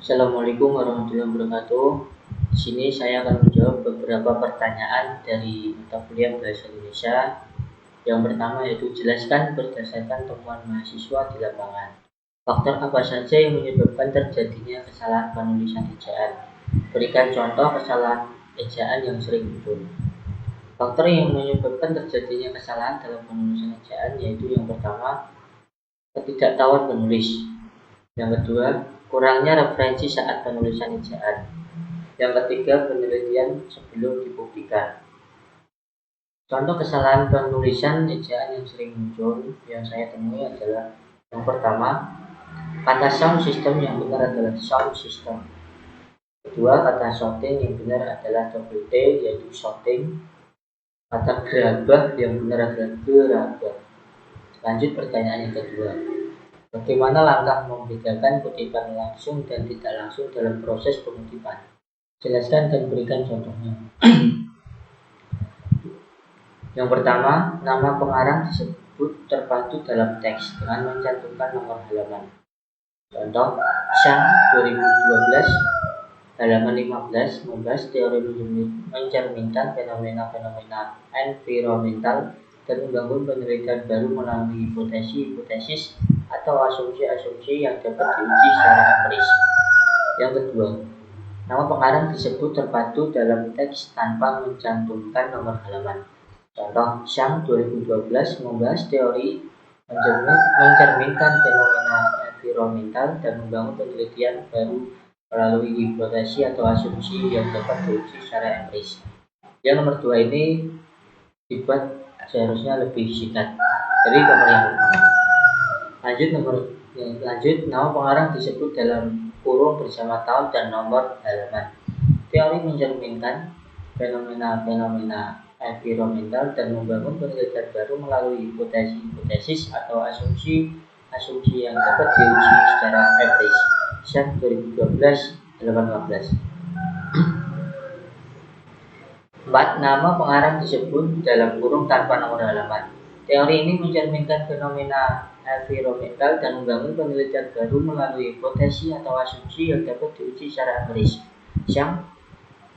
Assalamualaikum warahmatullahi wabarakatuh. Di sini saya akan menjawab beberapa pertanyaan dari mata kuliah Bahasa Indonesia. Yang pertama yaitu jelaskan berdasarkan temuan mahasiswa di lapangan. Faktor apa saja yang menyebabkan terjadinya kesalahan penulisan ejaan? Berikan contoh kesalahan ejaan yang sering muncul. Faktor yang menyebabkan terjadinya kesalahan dalam penulisan ejaan yaitu yang pertama, ketidaktahuan penulis. Yang kedua, kurangnya referensi saat penulisan ejaan. Yang ketiga, penelitian sebelum dipublikasikan. Contoh kesalahan penulisan ejaan yang sering muncul yang saya temui adalah yang pertama, kata sound system yang benar adalah sound system. Kedua, kata shouting yang benar adalah double T yaitu shouting. Kata gerabah yang benar adalah gerabah. Lanjut pertanyaan yang kedua. Bagaimana langkah membedakan kutipan langsung dan tidak langsung dalam proses pengutipan? Jelaskan dan berikan contohnya. Yang pertama, nama pengarang disebut terpadu dalam teks dengan mencantumkan nomor halaman. Contoh, Syang 2012 halaman 15 membahas teori mencerminkan fenomena-fenomena environmental dan membangun penelitian baru melalui hipotesis atau asumsi-asumsi yang dapat diuji secara empiris. Yang kedua, nama pengarang disebut terpadu dalam teks tanpa mencantumkan nomor halaman. Contoh, Syang 2012 membahas teori mencerminkan fenomena environmental dan membangun penelitian baru melalui hipotesis atau asumsi yang dapat diuji secara empiris. Yang nomor 2 ini dibuat seharusnya lebih singkat dari nomor yang pertama. Lanjut, nama pengarang disebut dalam kurung bersama tahun dan nomor halaman. Teori mencerminkan fenomena-fenomena environmental dan membangun penelitian baru melalui hipotesis atau asumsi yang dapat diuji secara empiris. Syang 2012 halaman 15. 4. Nama pengarang disebut dalam kurung tanpa nomor halaman. Teori ini mencerminkan fenomena environmental dan membangun penelitian baru melalui hipotesis atau asumsi yang dapat diuji secara empiris. Syang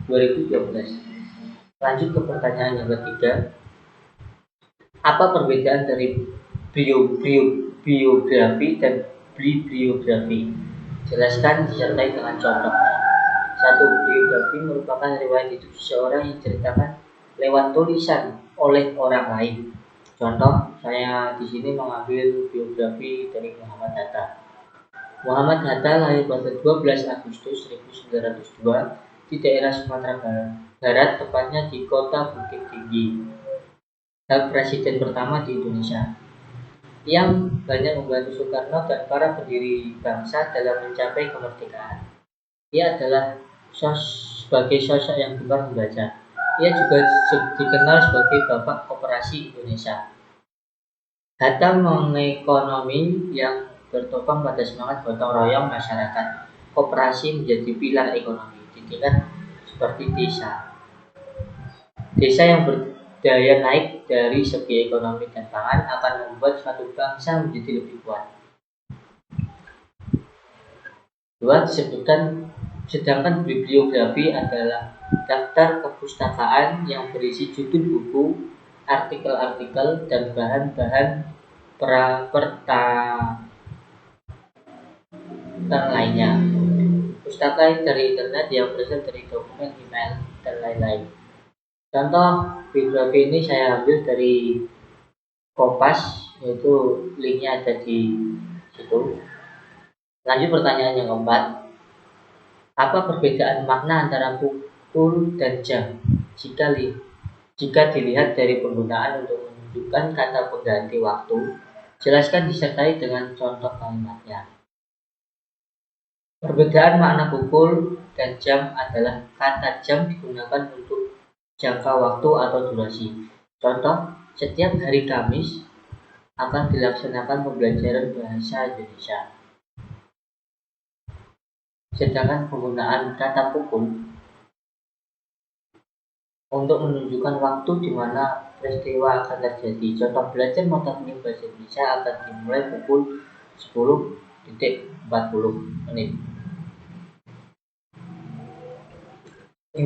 2012. Lanjut ke pertanyaan yang ketiga. Apa perbedaan dari biografi dan bibliografi? Jelaskan disertai dengan contohnya. 1. Biografi merupakan riwayat hidup seseorang yang diceritakan lewat tulisan oleh orang lain. Contoh, saya di sini mengambil biografi dari Muhammad Hatta. Muhammad Hatta lahir pada 12 Agustus 1902 di daerah Sumatera Barat, tepatnya di kota Bukit Tinggi. Presiden pertama di Indonesia yang banyak membantu Soekarno dan para pendiri bangsa dalam mencapai kemerdekaan. Ia adalah sebagai sosok yang gemar membaca. Ia juga dikenal sebagai Bapak Koperasi Indonesia. Hatta mengekonomi yang bertopang pada semangat gotong royong masyarakat. Koperasi menjadi pilar ekonomi di tingkat seperti desa. Desa yang berdaya naik dari segi ekonomi dan pangan akan membuat suatu bangsa menjadi lebih kuat. 2. Disebutkan, sedangkan bibliografi adalah daftar kepustakaan yang berisi judul buku, artikel-artikel, dan bahan-bahan pertanyaan lainnya. Pustaka dari internet yang berasal dari dokumen, email, dan lain-lain. Contoh biografi ini saya ambil dari Kompas, yaitu linknya ada di situ. Lanjut pertanyaan yang keempat. Apa perbedaan makna antara pukul dan jam jika dilihat dari penggunaan untuk menunjukkan kata pengganti waktu? Jelaskan disertai dengan contoh kalimatnya. Perbedaan makna pukul dan jam adalah kata jam digunakan untuk jangka waktu atau durasi. Contoh, setiap hari Kamis akan dilaksanakan pembelajaran bahasa Indonesia. Sedangkan penggunaan kata pukul untuk menunjukkan waktu di mana peristiwa akan terjadi. Contoh, belajar mata kuliah bahasa Indonesia akan dimulai pukul 10.40 menit.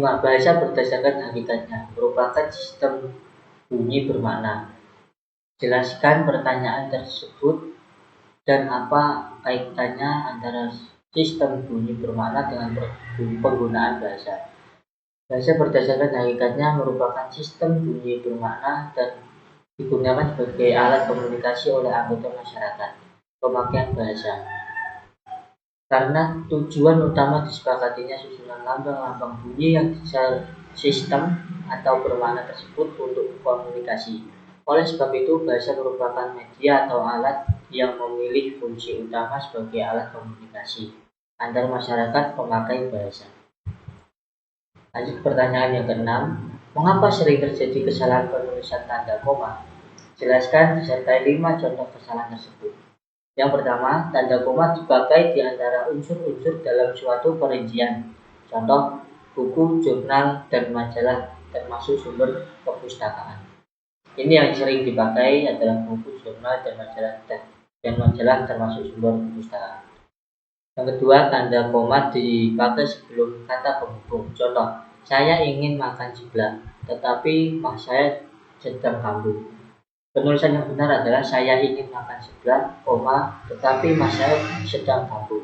Bahasa berdasarkan hakikatnya merupakan sistem bunyi bermakna. Jelaskan pertanyaan tersebut dan apa kaitannya antara sistem bunyi bermakna dengan penggunaan bahasa. Bahasa berdasarkan hakikatnya merupakan sistem bunyi bermakna dan digunakan sebagai alat komunikasi oleh anggota masyarakat. Pemakaian bahasa. Karena tujuan utama disepakatinya susunan lambang-lambang bunyi yang sistem atau bermakna tersebut untuk komunikasi. Oleh sebab itu, bahasa merupakan media atau alat yang memilih fungsi utama sebagai alat komunikasi antar masyarakat pemakai bahasa. Lanjut pertanyaan yang keenam, mengapa sering terjadi kesalahan penulisan tanda koma? Jelaskan disertai 5 contoh kesalahan tersebut. Yang pertama, tanda koma dipakai di antara unsur-unsur dalam suatu perincian. Contoh, buku, jurnal, dan majalah termasuk sumber perpustakaan. Ini yang sering dipakai adalah buku, jurnal, dan majalah termasuk sumber perpustakaan. Yang kedua, tanda koma dipakai sebelum kata penghubung. Contoh, saya ingin makan seblak, tetapi saya sedang kambuh. Penulisan yang benar adalah saya ingin makan seblak, tetapi mas saya sedang kambuh.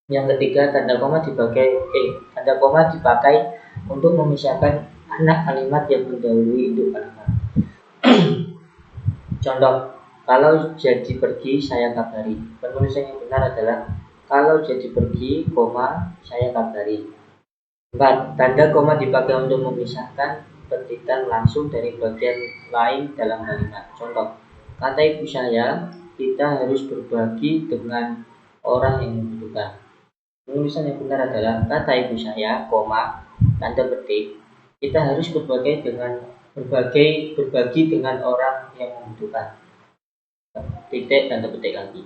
Yang ketiga, tanda koma dipakai untuk memisahkan anak kalimat yang mendahului induk kalimat. Contoh, kalau jadi pergi saya kabari. Penulisan yang benar adalah kalau jadi pergi, saya kabari. 4. Tanda koma dipakai untuk memisahkan petitan langsung dari bagian lain dalam kalimat. Contoh, kata ibu saya, kita harus berbagi dengan orang yang membutuhkan. Penulisan yang benar adalah kata ibu saya, tanda petik, kita harus berbagi dengan orang yang membutuhkan. Titik tanda petik lagi.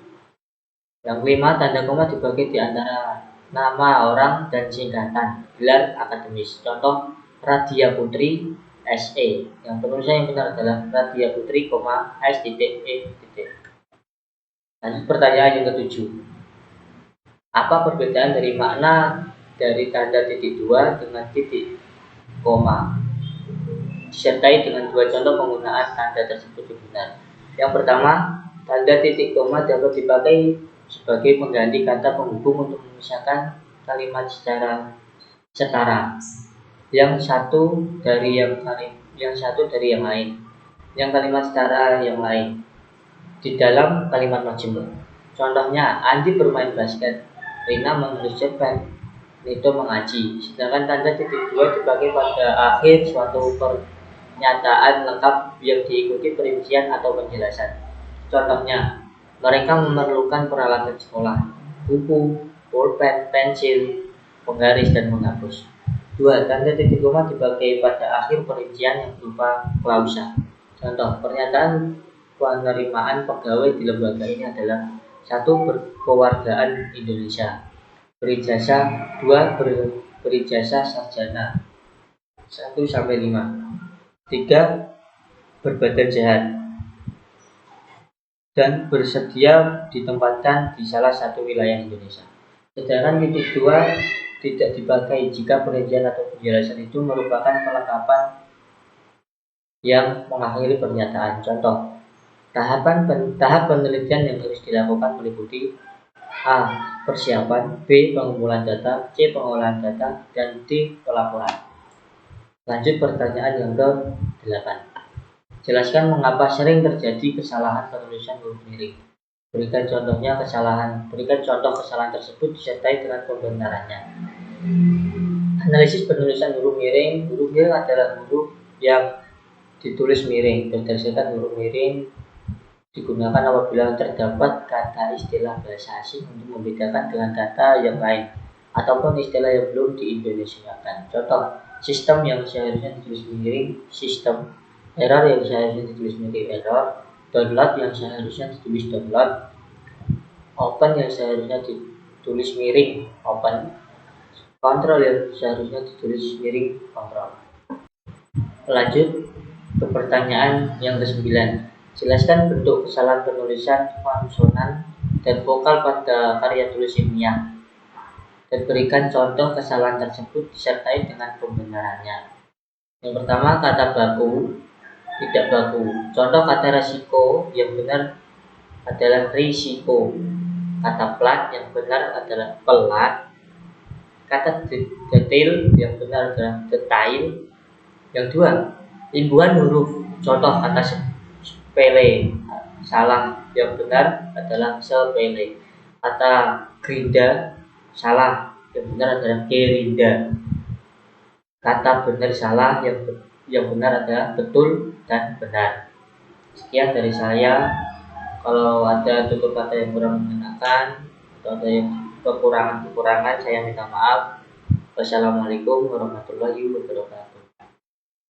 Yang kelima, tanda koma dibagi di antara nama orang dan singkatan gelar akademis. Contoh, Radya Putri SE. Yang penulisan yang benar adalah Radya Putri, S.E. Lanjut pertanyaan yang ketujuh. Apa perbedaan dari makna dari tanda titik dua dengan titik koma? Disertai dengan 2 contoh penggunaan tanda tersebut yang benar. Yang pertama, tanda titik koma dapat dipakai sebagai pengganti kata penghubung untuk memisahkan kalimat secara setara. Yang satu dari yang lain. Yang kalimat setara yang lain di dalam kalimat majemuk. Contohnya, Andi bermain basket, Rina menulis cerpen, Nito mengaji. Sedangkan tanda titik dua dipakai pada akhir suatu pernyataan lengkap yang diikuti perincian atau penjelasan. Contohnya, mereka memerlukan peralatan sekolah, buku, pulpen, pensil, penggaris, dan menghapus. 2. Tanda titik koma dipakai pada akhir perincian yang berupa klausa. Contoh, pernyataan penerimaan pegawai di lembaga ini adalah 1. Berkewargaan Indonesia, berijazah, 2. Berijazah sarjana 1-5, 3. Berbadan sehat dan bersedia ditempatkan di salah satu wilayah Indonesia. Sedangkan titik 2 tidak dipakai jika perincian atau penjelasan itu merupakan pelengkapan yang mengakhiri pernyataan. Contoh, tahap penelitian yang harus dilakukan meliputi A. Persiapan, B. Pengumpulan data, C. Pengolahan data, dan D. Pelaporan. Lanjut pertanyaan yang ke-8. Jelaskan mengapa sering terjadi kesalahan penulisan huruf miring. Berikan contoh kesalahan tersebut disertai dengan pembenarannya. Analisis penulisan huruf miring. Huruf miring adalah huruf yang ditulis miring. Berdasarkan huruf miring digunakan apabila terdapat kata istilah bahasa asing untuk membedakan dengan kata yang lain ataupun istilah yang belum diindonesiakan. Contoh, sistem yang seharusnya ditulis miring, sistem. Error yang seharusnya ditulis miring, error. Download yang seharusnya ditulis download. Open yang seharusnya ditulis miring, open. Kontrol yang seharusnya ditulis miring, kontrol. Lanjut ke pertanyaan yang ke-9. Jelaskan bentuk kesalahan penulisan konsonan dan vokal pada karya tulis ilmiah. dan berikan contoh kesalahan tersebut disertai dengan pembenarannya. Yang pertama, kata baku, tidak baku. Contoh kata resiko yang benar adalah risiko. Kata plat yang benar adalah pelat. Kata detail yang benar adalah detail. Yang dua, imbuhan huruf. Contoh kata sepele, salah. Yang benar adalah sepele. Kata gerinda, salah. Yang benar adalah gerinda. Kata benar salah, yang benar adalah betul dan benar. Sekian dari saya. Kalau ada tutur kata yang kurang mengenakan atau ada yang kekurangan-kekurangan, saya minta maaf. Wassalamualaikum warahmatullahi wabarakatuh.